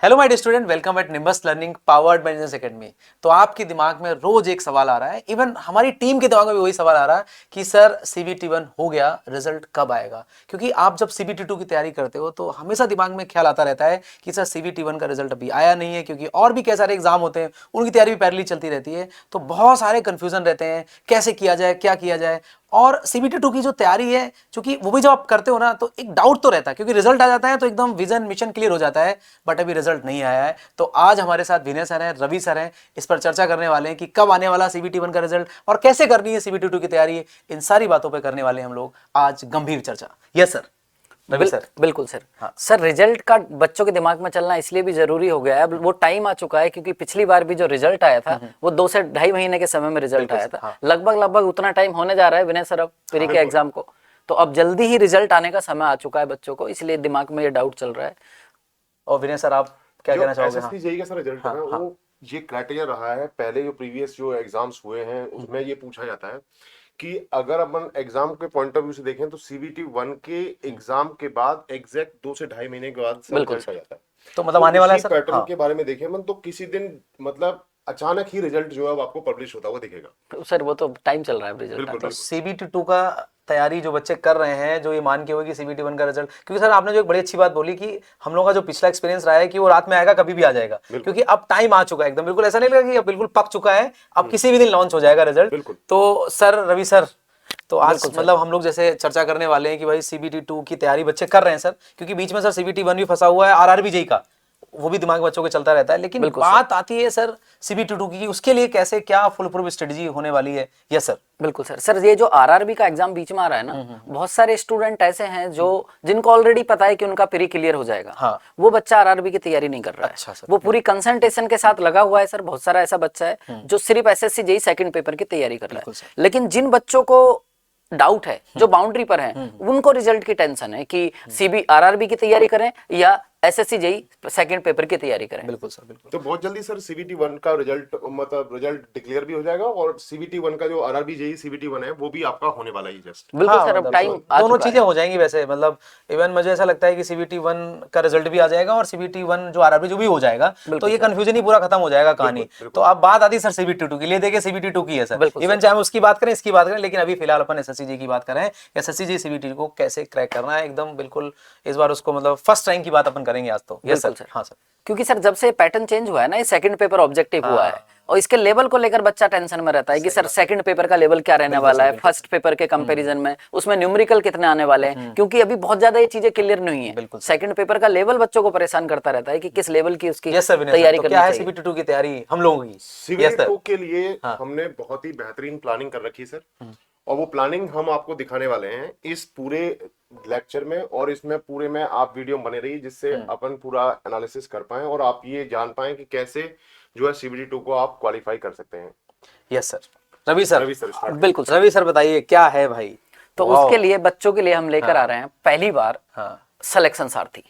Hello my dear student, welcome at Nimbus Learning powered by Business Academy. तो आपके दिमाग में रोज एक सवाल आ रहा है, इवन हमारी टीम के दिमाग में भी वही सवाल आ रहा है कि सर सीबीटी 1 हो गया, रिजल्ट कब आएगा। क्योंकि आप जब सीबीटी 2 की तैयारी करते हो तो हमेशा दिमाग में ख्याल आता रहता है कि सर सीबीटी 1 का रिजल्ट अभी आया नहीं है, क्योंकि और भी कई सारे एग्जाम होते हैं, उनकी तैयारी भी पैरेलल चलती रहती है। तो बहुत सारे कंफ्यूजन रहते हैं, कैसे किया जाए, क्या किया जाए। और सीबीटी 2 की जो तैयारी है, क्योंकि वो भी जब आप करते हो ना तो एक डाउट तो रहता है, क्योंकि रिजल्ट आ जाता है तो एकदम विजन मिशन क्लियर हो जाता है, बट अभी रिजल्ट नहीं आया है। तो आज हमारे साथ विनय सर हैं, रवि सर हैं, इस पर चर्चा करने वाले हैं कि कब आने वाला सीबीटी 1 का रिजल्ट और कैसे करनी है सीबीटी 2 की तैयारी। इन सारी बातों पर करने वाले हैं हम लोग आज गंभीर चर्चा। Yes sir, Ravi sir. बिल्कुल सर। हाँ। सर, रिजल्ट का बच्चों के दिमाग में चलना इसलिए भी जरूरी हो गया है, अब वो टाइम आ चुका है, क्योंकि पिछली बार भी जो रिजल्ट आया था वो 2 से ढाई महीने के समय में रिजल्ट आया था। हाँ। लगभग उतना टाइम होने जा रहा है विनय सर अब प्री के एग्जाम को। तो अब जल्दी ही रिजल्ट आने का समय आ चुका है बच्चों को, इसलिए दिमाग में ये डाउट चल रहा है। और विनय सर, आप क्या कहना चाहोगे? एसएससी जेईई का सर रिजल्ट है ना, वो ये क्राइटेरिया रहा है। पहले जो प्रीवियस जो एग्जाम्स हुए हैं उसमें ये पूछा जाता है कि अगर अपन एग्जाम के पॉइंट ऑफ व्यू से देखें तो सीबीटी 1 के एग्जाम के बाद एग्जैक्ट 2 से ढाई महीने के बाद रिजल्ट आ जाता है। तो मतलब आने वाला है सर। पैटर्न के बारे में देखें मन तो किसी दिन मतलब अचानक ही रिजल्ट जो है आपको पब्लिश होता हुआ दिखेगा। तो सर वो तो टाइम चल रहा है रिजल्ट। तो सीबीटी 2 का तैयारी जो बच्चे कर रहे हैं, जो ये मान के हुए कि सीबीटी 1 का रिजल्ट, क्योंकि सर आपने जो एक बड़ी अच्छी बात बोली कि हम लोगों का जो पिछला एक्सपीरियंस रहा है कि वो रात में आएगा, कभी भी आ जाएगा, क्योंकि अब टाइम आ चुका है एकदम। बिल्कुल ऐसा नहीं लगा कि अब बिल्कुल पक चुका है, अब किसी भी दिन लॉन्च हो जाएगा रिजल्ट। तो सर रवि सर, तो आज मतलब हम लोग जैसे चर्चा करने वाले हैं कि भाई सीबीटी 2 की तैयारी बच्चे कर रहे हैं सर, क्योंकि बीच में सर सीबीटी 1 भी फंसा हुआ है, आरआरबी जेईई का वो भी दिमाग बच्चों के चलता रहता है। लेकिन बात आती है सर सीबीटी 2 की, उसके लिए कैसे क्या फुल प्रूफ स्ट्रेटजी होने वाली है। Yes sir. बिल्कुल सर। सर, ये जो आरआरबी का एग्जाम बीच में आ रहा है ना, बहुत सारे स्टूडेंट ऐसे हैं जो जिनको ऑलरेडी पता है कि उनका प्री क्लियर हो जाएगा। हाँ। वो बच्चा आरआरबी की तैयारी नहीं कर रहा है। अच्छा सर। वो पूरी कंसंट्रेशन के साथ लगा हुआ है सर। बहुत सारा ऐसा बच्चा है जो सिर्फ एसएससी जेईई सेकंड पेपर की तैयारी कर रहा है। लेकिन जिन बच्चों को डाउट है, जो बाउंड्री पर हैं, उनको रिजल्ट की टेंशन है कि आरआरबी की तैयारी करें या एसएससी जेईई सेकंड पेपर की तैयारी करें। बिल्कुल सर, बिल्कुल। तो बहुत जल्दी सर सीबीटी 1 का रिजल्ट मतलब रिजल्ट डिक्लेयर भी हो जाएगा और सीबीटी 1 का जो आरआरबी जेईई सीबीटी 1 है वो भी आपका होने वाला ही जस्ट। बिल्कुल सर, अब टाइम दोनों चीजें हो जाएंगी वैसे। मतलब इवन मुझे ऐसा लगता है कि सीबीटी 1 का रिजल्ट भी आ जाएगा और सीबीटी 1 जो आरआरबी जो भी हो जाएगा, तो ये कंफ्यूजन ही पूरा खत्म हो जाएगा कहानी। तो अब बात आती है सर सीबीटी 2 की। लिए देखिए सीबीटी 2 की है सर, इवन चाहे हम उसकी बात करें, इसकी बात करें, लेकिन अभी फिलहाल अपन एसएससी जेईई की बात कर रहे हैं। एसएससी जेईई सीबीटी को कैसे क्रैक करना है एकदम बिल्कुल, इस बार उसको मतलब फर्स्ट टाइम की बात अपन करेंगे आज तो। Yes sir. हाँ सर। क्योंकि सर जब से पैटर्न चेंज हुआ है ना, ये सेकंड पेपर ऑब्जेक्टिव हुआ है और इसके लेवल को लेकर बच्चा टेंशन में रहता है कि सर सेकंड पेपर का लेवल क्या रहने वाला है, फर्स्ट पेपर के कंपैरिजन में उसमें न्यूमेरिकल कितने आने वाले हैं, क्योंकि अभी बहुत ज्यादा ये चीजें क्लियर नहीं है। सेकंड पेपर का लेवल बच्चों को परेशान करता रहता है कि किस लेवल की उसकी तैयारी करनी चाहिए। सीबीटी 2 की तैयारी हम लोगों की सीबीटी 2 के लिए हमने बहुत ही बेहतरीन प्लानिंग कर रखी है सर, और वो प्लानिंग हम आपको दिखाने वाले हैं इस पूरे लेक्चर में। और इसमें पूरे में आप वीडियो बने रही जिससे अपन पूरा एनालिसिस कर पाए और आप ये जान पाए कि कैसे जो है सीबीटी 2 को आप क्वालिफाई कर सकते हैं। Yes sir. रवि सर। बिल्कुल रवि सर, बताइए क्या है भाई। तो उसके लिए बच्चों के लिए हम लेकर आ रहे हैं पहली बार सिलेक्शन सारथी।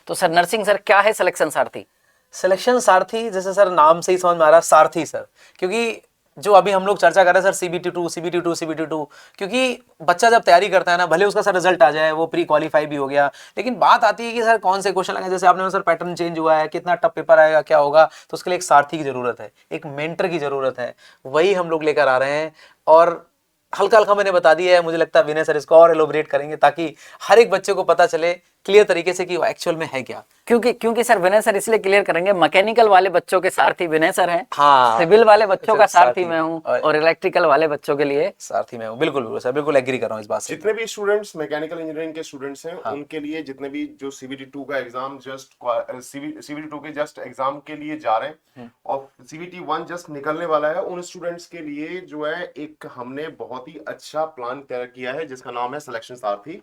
तो सर नर्सिंग सर, क्या है सिलेक्शन सारथी? सिलेक्शन सारथी जैसे सर नाम से ही समझ में आ रहा है, सारथी सर। क्योंकि जो अभी हम लोग चर्चा कर रहे हैं सर सीबीटी 2, क्योंकि बच्चा जब तैयारी करता है ना, भले उसका सर रिजल्ट आ जाए, वो प्री क्वालिफाई भी हो गया, लेकिन बात आती है कि सर कौन से क्वेश्चन आएंगे। जैसे आपने सर पैटर्न चेंज हुआ है, कितना टफ पेपर आएगा, क्या होगा, तो उसके लिए एक सारथी की जरूरत है, एक मेंटर की जरूरत है। वही हम लोग लेकर आ रहे हैं और हल्का हल्का मैंने बता दिया है। मुझे लगता है विनय सर इसको और एलोबरेट करेंगे ताकि हर एक बच्चे को पता चले क्लियर तरीके से कि वो एक्चुअल में है क्या। क्योंकि सर विनय सर इसलिए क्लियर करेंगे, मैकेनिकल वाले बच्चों के सारथी विनय सर हैं, हाँ, सिविल वाले बच्चों का सारथी मैं हूं और इलेक्ट्रिकल वाले बच्चों के लिए सारथी मैं हूं। बिल्कुल सर, बिल्कुल एग्री कर रहा हूं इस बात से। जितने भी स्टूडेंट्स मैकेनिकल इंजीनियरिंग के स्टूडेंट्स हैं उनके लिए, जितने भी जो सीबीटी 2 का एग्जाम जस्ट सीबीटी 2 के जस्ट एग्जाम के लिए जा रहे हैं और सीबीटी 1 जस्ट निकलने वाला है, उन स्टूडेंट्स के लिए जो है एक हमने बहुत ही अच्छा प्लान तैयार किया है जिसका नाम है सिलेक्शन सारथी।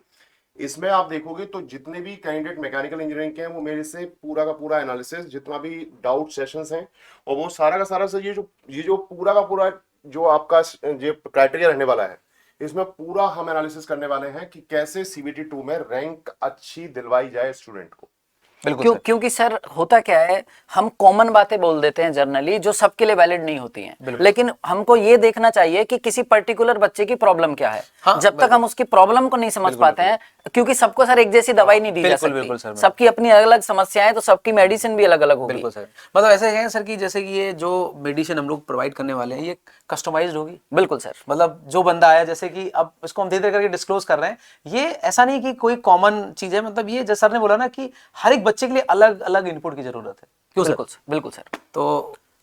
इसमें आप देखोगे तो जितने भी कैंडिडेट मैकेनिकल इंजीनियरिंग के हैं वो मेरे से पूरा का पूरा एनालिसिस, जितना भी डाउट सेशंस हैं और वो सारा का सारा से ये जो पूरा का पूरा जो आपका जो क्राइटेरिया रहने वाला है, इसमें पूरा हम एनालिसिस करने वाले हैं कि कैसे सीबीटी 2 में रैंक अच्छी दिलवाई जाए स्टूडेंट को। क्योंकि सर होता क्या है, हम कॉमन बातें बोल देते हैं जनरली जो सबके लिए वैलिड नहीं होती हैं, लेकिन हमको ये देखना चाहिए कि किसी पर्टिकुलर बच्चे की प्रॉब्लम क्या है। जब तक हम उसकी प्रॉब्लम को नहीं समझ पाते हैं, क्योंकि सबको सर एक जैसी दवाई नहीं दी जा बिल्कुल, बिल्कुल सकती, सर, सबकी अपनी अलग अलग समस्याएं, तो सबकी मेडिसिन भी अलग अलग होगी। बिल्कुल सर। मतलब ऐसे है सर कि जैसे कि ये जो मेडिसिन हम लोग प्रोवाइड करने वाले हैं ये कस्टमाइज्ड होगी। बिल्कुल सर। मतलब जो बंदा आया, जैसे कि अब इसको हम धीरे धीरे करके डिस्क्लोज कर रहे हैं, ये ऐसा नहीं कि कोई कॉमन चीज है। मतलब ये जैसे सर ने बोला ना कि हर एक बच्चे के लिए अलग अलग इनपुट की जरूरत है। क्यों सर? बिल्कुल सर, बिल्कुल सर।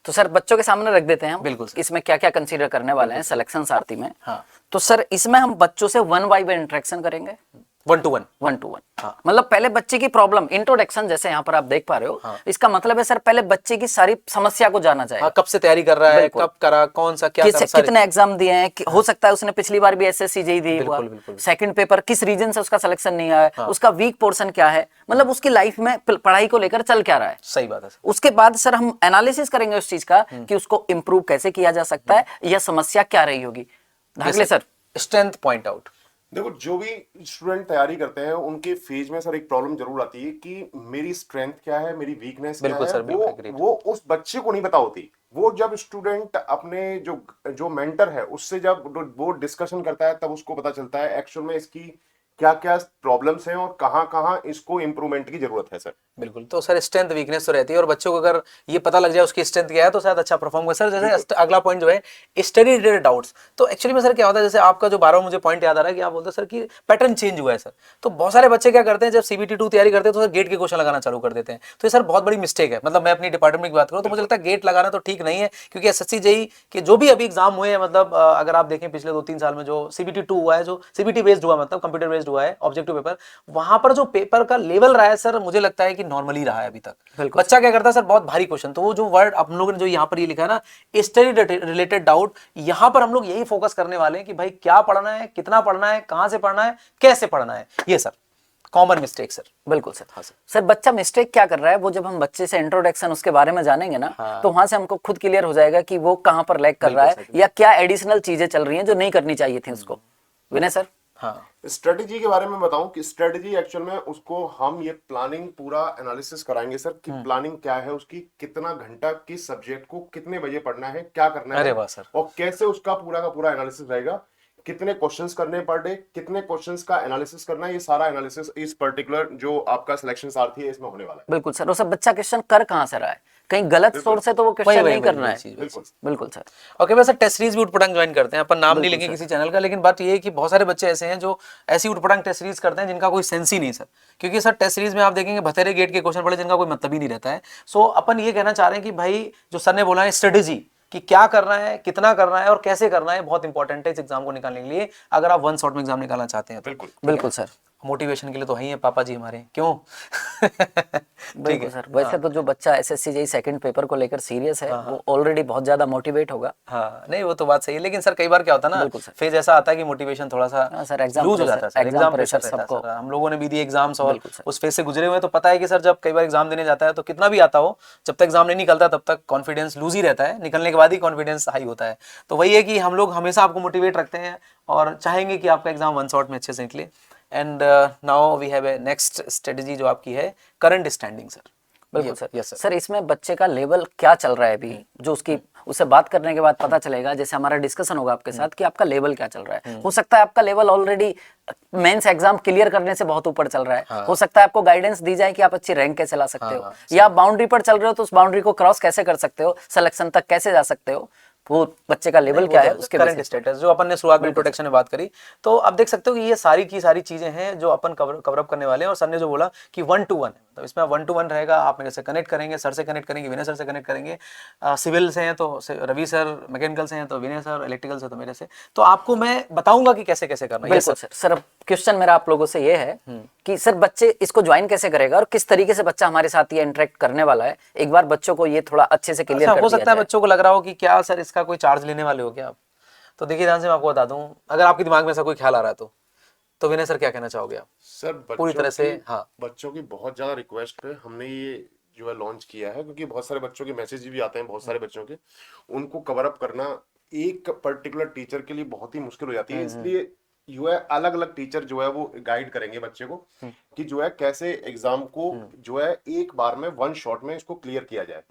तो सर बच्चों के सामने रख देते हैं हम, बिल्कुल सर। इसमें क्या क्या कंसीडर करने वाले हैं सिलेक्शन सारथी में। हाँ। तो सर इसमें हम बच्चों से 1 बाय 1 इंटरेक्शन करेंगे, 1 to 1। 1 to 1। हाँ। मतलब पहले बच्चे की प्रॉब्लम इंट्रोडक्शन, जैसे यहाँ पर आप देख पा रहे हो। हाँ। इसका मतलब है सर पहले बच्चे की सारी समस्या को जाना जाएगा। हाँ, कब से तैयारी कर रहा है, बिल्कुल। कब करा, कौन सा क्या कर रहा, कितने एग्जाम दिए हैं, हो सकता है उसने पिछली बार भी एसएससी जेईई दी हुआ, बिल्कुल, बिल्कुल। सेकंड पेपर किस रीजन से उसका सिलेक्शन नहीं आया, हाँ। उसका वीक पोर्शन क्या है, मतलब उसकी लाइफ में पढ़ाई को लेकर चल क्या रहा है। सही बात है सर। उसके बाद सर हम एनालिसिस करेंगे उस चीज का कि उसको इम्प्रूव कैसे किया जा सकता है, या समस्या क्या रही होगी। धागले सर स्ट्रेंथ पॉइंट आउट। देखो, जो भी स्टूडेंट तैयारी करते हैं उनके फेज में सर एक प्रॉब्लम जरूर आती है कि मेरी स्ट्रेंथ क्या है, मेरी वीकनेस क्या बिल्कुल है। सर, बिल्कुल agreed। वो उस बच्चे को नहीं पता होती। वो जब स्टूडेंट अपने जो मेंटर है उससे जब वो डिस्कशन करता है तब उसको पता चलता है एक्चुअल में इसकी क्या क्या प्रॉब्लम्स हैं और कहाँ कहाँ इसको इम्प्रूवमेंट की जरूरत है सर। बिल्कुल। तो सर स्ट्रेंथ वीकनेस तो रहती है, और बच्चों को अगर ये पता लग जाए उसकी स्ट्रेंथ क्या है तो शायद अच्छा परफॉर्म कर। सर जैसे अगला पॉइंट जो है स्टडी रिलेटेड डाउट्स, तो एक्चुअली में सर क्या होता है, जैसे आपका जो 12 मुझे पॉइंट याद आ रहा है कि आप बोलते हैं सर कि पैटर्न चेंज हुआ है सर। तो बहुत सारे बच्चे क्या करते हैं, जब CBT 2 तैयारी करते हैं तो सर गेट के क्वेश्चन लगाना चालू कर देते हैं। तो ये सर बहुत बड़ी मिस्टेक है। मतलब मैं अपनी डिपार्टमेंट की बात करूँ तो मुझे लगता है गेट लगाना तो ठीक नहीं है, क्योंकि SSC जेईई के जो भी अभी एग्जाम हुए हैं, मतलब अगर आप देखें पिछले 2-3 साल में जो CBT 2 हुआ है, जो CBT बेस्ड हुआ, मतलब कंप्यूटर बेस्ड हुआ है ऑब्जेक्टिव पेपर, वहां पर जो पेपर का लेवल रहा है सर, मुझे लगता है कि नॉर्मली रहा है अभी तक। बच्चा क्या करता है सर, बहुत भारी क्वेश्चन, तो वो जो वर्ड आप लोगों ने जो यहाँ पर ये लिखा है ना, स्टडी रिलेटेड डाउट, यहाँ पर हम लोग यही फोकस करने वाले हैं कि भाई क्या पढ़ना है, कितना पढ़ना है, कहां से पढ़ना है, कैसे पढ़ना है। ये सर कॉमन मिस्टेक सर। बिल्कुल सर। हाँ सर बच्चा मिस्टेक क्या कर रहा है, वो जब हम बच्चे से इंट्रोडक्शन उसके बारे में जानेंगे ना, हाँ। तो वहां से हमको खुद क्लियर हो जाएगा कि वो कहां पर लैग कर रहा है, या क्या एडिशनल चीजें चल रही हैं जो नहीं करनी चाहिए थी उसको। विनय सर। हाँ। स्ट्रेटजी के बारे में बताऊं कि स्ट्रेटजी एक्चुअल में उसको हम ये प्लानिंग पूरा एनालिसिस कराएंगे सर कि प्लानिंग क्या है उसकी, कितना घंटा किस सब्जेक्ट को कितने बजे पढ़ना है, क्या करना अरे है, वाह सर। और कैसे उसका पूरा का पूरा एनालिसिस रहेगा, कितने क्वेश्चंस करने पर डे, कितने क्वेश्चंस का एनालिसिस करना है। ये सारा एनालिसिस इस पर्टिकुलर जो आपका सिलेक्शन सारथी है इसमें होने वाला है। बिल्कुल सर। वो सब बच्चा क्वेश्चन कर कहां से रहा है, कहीं गलत सोर्स से तो वो क्वेश्चन नहीं करना है। बिल्कुल बिल्कुल सर। ओके। वैसे टेस्ट सीरीज भी उटपटांग ज्वाइन करते हैं, अपन नाम नहीं बिल्कुल लेंगे सर। किसी चैनल का, लेकिन बात ये है कि बहुत सारे बच्चे ऐसे हैं जो ऐसी उटपटांग टेस्ट सीरीज करते हैं जिनका कोई सेंस ही नहीं सर। क्योंकि सर टेस्ट सीरीज में आप देखेंगे भतेरे गेट के क्वेश्चन पड़े जिनका कोई मतलब ही नहीं रहता है। सो अपन ये कहना चाह रहे हैं कि भाई जो सर ने बोला है स्ट्रेटेजी, कि क्या करना है, कितना करना है और कैसे करना है, बहुत इंपॉर्टेंट है इस एग्जाम को निकालने के लिए, अगर आप 1 शॉट में एग्जाम निकालना चाहते हैं तो। बिल्कुल बिल्कुल सर। मोटिवेशन के लिए तो है ही है पापा जी हमारे, क्यों? ठीक बिल्कुल है सर। वैसे तो जो बच्चा एसएससी जेईई सेकंड पेपर को लेकर सीरियस है, वो ऑलरेडी बहुत ज्यादा मोटिवेट होगा। हाँ, नहीं वो तो बात सही है, लेकिन सर कई बार क्या होता है ना, बिल्कुल सर। फेज ऐसा आता है कि मोटिवेशन थोड़ा सा सर एग्जाम लूज हो जाता है सर, एग्जाम प्रेशर रहता है सबको। सर। हम लोगों ने भी दिए एग्जाम्स और बिल्कुल सर। उस फेज से गुजरे हुए हैं, तो पता है कि सर जब कई बार एग्जाम देने जाता है तो कितना भी आता हो, जब तक एग्जाम नहीं निकलता तब तक कॉन्फिडेंस लूज ही रहता है, निकलने के बाद ही कॉन्फिडेंस हाई होता है। तो वही है कि हम लोग हमेशा आपको मोटिवेट रखते हैं और चाहेंगे कि आपका एग्जाम 1 शॉट में अच्छे से निकले। And now we have a next strategy जो आपकी है करंट स्टैंडिंग सर। बिल्कुल सर। Yes sir. सर इसमें बच्चे का लेवल क्या चल रहा है अभी, जो उसकी उससे बात करने के बाद पता चलेगा, जैसे हमारा डिस्कशन होगा आपके साथ कि आपका लेवल क्या चल रहा है। हो सकता है आपका level already mains exam clear करने से बहुत ऊपर चल रहा है। हाँ। हो सकता है आपको गाइडेंस दी जाए कि आप अच्छी रैंक कैसे ला सकते हो, या आप बाउंड्री पर चल रहे हो तो उस बाउंड्री को क्रॉस कैसे कर सकते हो, सिलेक्शन तक कैसे जा सकते हो, वो बच्चे का लेवल क्या है उसके करंट स्टेटस जो अपन ने शुरुआत में प्रोटेक्शन में बात करी। तो अब देख सकते हो कि ये सारी की सारी चीजें हैं जो अपन कवर अप करने वाले हैं। और सर ने जो बोला कि 1 to 1 है, तो इसमें 1 to 1 रहेगा। आप मेरे से कनेक्ट करेंगे, सर से कनेक्ट करेंगे, विनय सर से कनेक्ट करेंगे, सिविल से हैं तो रवि सर, मैकेनिकल से हैं तो विनय सर, इलेक्ट्रिकल से तो मेरे से। तो आपको मैं बताऊंगा कि कैसे कैसे करना है। बिल्कुल सर। सर अब क्वेश्चन मेरा आप लोगों से ये है कि सर बच्चे इसको ज्वाइन कैसे करेगा और किस तरीके से बच्चा हमारे साथ ये इंटरेक्ट करने वाला है, एक बार बच्चों को ये थोड़ा अच्छे से क्लियर कर हो दिया सकता है जाए। बच्चों को लग रहा हो कि क्या सर इसका कोई चार्ज लेने वाले हो क्या आप? तो देखिए ध्यान से मैं आपको बता दूं, अगर आपके दिमाग में ऐसा कोई ख्याल आ रहा है तो विनय सर क्या कहना चाहोगे आप? सर पूरी तरह से हाँ। बच्चों की बहुत ज्यादा रिक्वेस्ट पे हमने ये जो है लॉन्च किया है, क्योंकि बहुत सारे बच्चों के मैसेज भी आते हैं, बहुत सारे बच्चों के, उनको कवर अप करना एक पर्टिकुलर टीचर के लिए बहुत ही मुश्किल हो जाती है। इसलिए जो है अलग अलग टीचर जो है वो गाइड करेंगे बच्चे को कि जो है कैसे एग्जाम को जो है एक बार में 1 शॉट में इसको क्लियर किया जाए।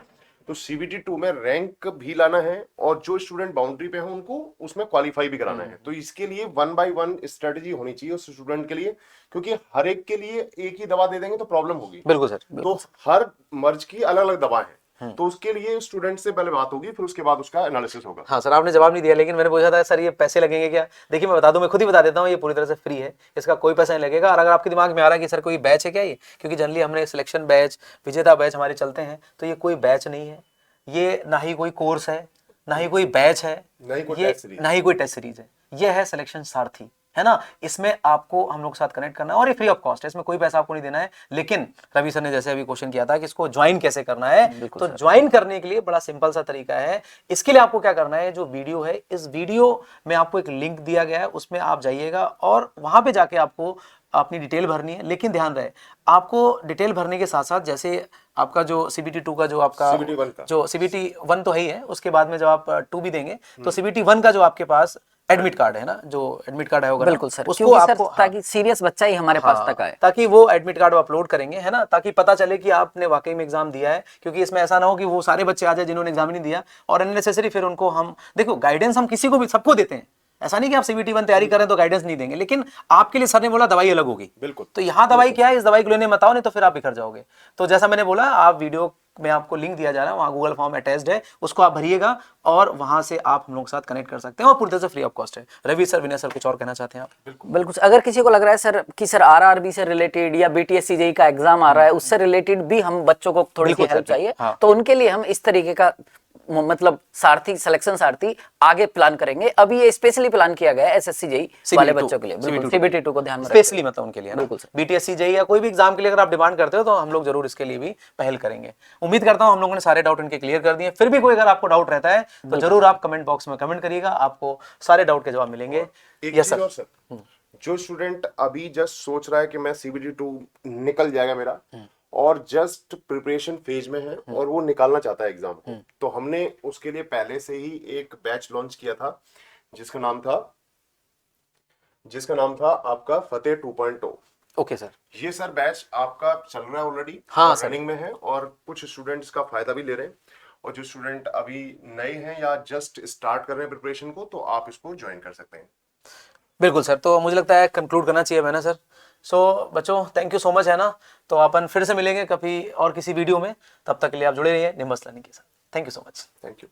तो CBT 2 में रैंक भी लाना है और जो स्टूडेंट बाउंड्री पे है उनको उसमें क्वालिफाई भी कराना है। तो इसके लिए 1 by 1 स्ट्रेटजी होनी चाहिए उस स्टूडेंट के लिए, क्योंकि हर एक के लिए एक ही दवा दे देंगे तो प्रॉब्लम होगी। बिल्कुल सर, तो हर मर्ज की अलग अलग दवा है, तो उसके लिए स्टूडेंट से पहले बात होगी, फिर उसके बाद उसका एनालिसिस होगा। हाँ सर, आपने जवाब नहीं दिया, लेकिन मैंने पूछा था सर ये पैसे लगेंगे क्या। देखिए मैं बता दूं, मैं खुद ही बता देता हूँ, ये पूरी तरह से फ्री है, इसका कोई पैसा नहीं लगेगा। और अगर आपके दिमाग में आ रहा है कि सर कोई बैच है क्या ये, क्योंकि जनरली हमने सिलेक्शन बैच, विजेता बैच हमारे चलते हैं, तो ये कोई बैच नहीं है, ये ना ही कोई कोर्स है, ना ही कोई बैच है, ना ही कोई ये टेस्ट सीरीज। ना ही कोई टेस्ट सीरीज है, ये है सिलेक्शन सारथी, है ना। इसमें आपको हम लोग के साथ कनेक्ट करना है और ये फ्री ऑफ कॉस्ट है, इसमें कोई पैसा आपको नहीं देना है। लेकिन रवि सर ने जैसे अभी क्वेश्चन किया था कि इसको ज्वाइन कैसे करना है, तो ज्वाइन करने के लिए बड़ा सिंपल सा तरीका है। इसके लिए आपको क्या करना है, जो वीडियो है, इस वीडियो में आपको एक लिंक दिया गया है, उसमें आप जाइएगा और वहां पे जाके आपको अपनी डिटेल भरनी है। लेकिन ध्यान रहे, आपको डिटेल भरने के साथ साथ, जैसे आपका जो CBT 2 का जो आपका CBT 1 का। जो CBT 1 तो है ही है, उसके बाद में जब आप 2 भी देंगे तो CBT 1 का जो आपके पास एडमिट कार्ड है ना, जो एडमिट कार्ड है होगा, बिल्कुल सर, उसको क्योंकि आपको, सर ताकि सीरियस बच्चा ही हमारे पास तक आए, ताकि वो एडमिट कार्ड अपलोड करेंगे, है ना, ताकि पता चले कि आपने वाकई में एग्जाम दिया है। क्योंकि इसमें ऐसा ना हो कि वो सारे बच्चे आ जाए जिन्होंने एग्जाम नहीं दिया और अननेसेसरी फिर उनको हम, देखो गाइडेंस हम किसी को भी, सबको देते हैं, ऐसा नहीं कि आप CBT 1 तैयारी करें तो गाइडेंस नहीं देंगे, लेकिन आपके लिए सर ने बोला दवाई अलग होगी। बिल्कुल। तो यहाँ दवाई क्या है, इस दवाई को लेने मत आओ, नहीं तो फिर आप बिखर जाओगे। तो जैसा मैंने बोला, आप वीडियो में आपको लिंक दिया जा रहा है, वहाँ गूगल फॉर्म अटैच्ड है, उसको आप भरिएगा और वहां से आप हम लोग के साथ कनेक्ट कर सकते हैं और पूरी तरह से फ्री ऑफ कॉस्ट है। रवि सर, विनय सर, कुछ और कहना चाहते हैं आप? बिल्कुल। अगर किसी को लग रहा है सर कि सर RRB से रिलेटेड या BTSC JEE का एग्जाम आ रहा है, उससे रिलेटेड भी हम बच्चों को थोड़ी सी हेल्प चाहिए, तो उनके लिए हम इस तरीके का मतलब सारथी, सिलेक्शन सारथी आगे प्लान करेंगे। अभी ये स्पेशली प्लान किया गया है SSC JEE वाले बच्चों के लिए, बिल्कुल CBT 2 को ध्यान में स्पेशली मतलब उनके लिए, बिल्कुल सर। BTSC JEE या कोई भी एग्जाम के लिए अगर आप डिमांड करते हो तो हम लोग जरूर इसके लिए भी पहल करेंगे। उम्मीद करता हूं हम लोगों ने सारे डाउट इनके क्लियर कर दिए। फिर भी कोई अगर आपको डाउट रहता है तो जरूर आप कमेंट बॉक्स में कमेंट करिएगा, आपको सारे डाउट के जवाब मिलेंगे। एक चीज और सर, जो स्टूडेंट अभी जस्ट सोच रहा है कि मैं CBT 2 निकल जाएगा मेरा, और जस्ट प्रिपरेशन फेज में है और वो निकालना चाहता है एग्जाम को, तो हमने उसके लिए पहले से ही एक बैच लॉन्च किया था जिसका नाम था आपका फतेह 2.0। Okay sir. ये सर बैच आपका चल रहा है ऑलरेडी, हाँ सर, रनिंग में है और कुछ स्टूडेंट्स का फायदा भी ले रहे हैं। और जो स्टूडेंट अभी नए हैं या जस्ट स्टार्ट कर रहे हैं प्रिपरेशन को, तो आप इसको ज्वाइन कर सकते हैं। बिल्कुल सर। तो मुझे लगता है कंक्लूड करना चाहिए मैंने सर। सो बच्चों, थैंक यू सो मच, है ना। तो अपन फिर से मिलेंगे कभी और किसी वीडियो में, तब तक के लिए आप जुड़े रहिए निम्बस लर्निंग के साथ। Thank you so much. Thank you.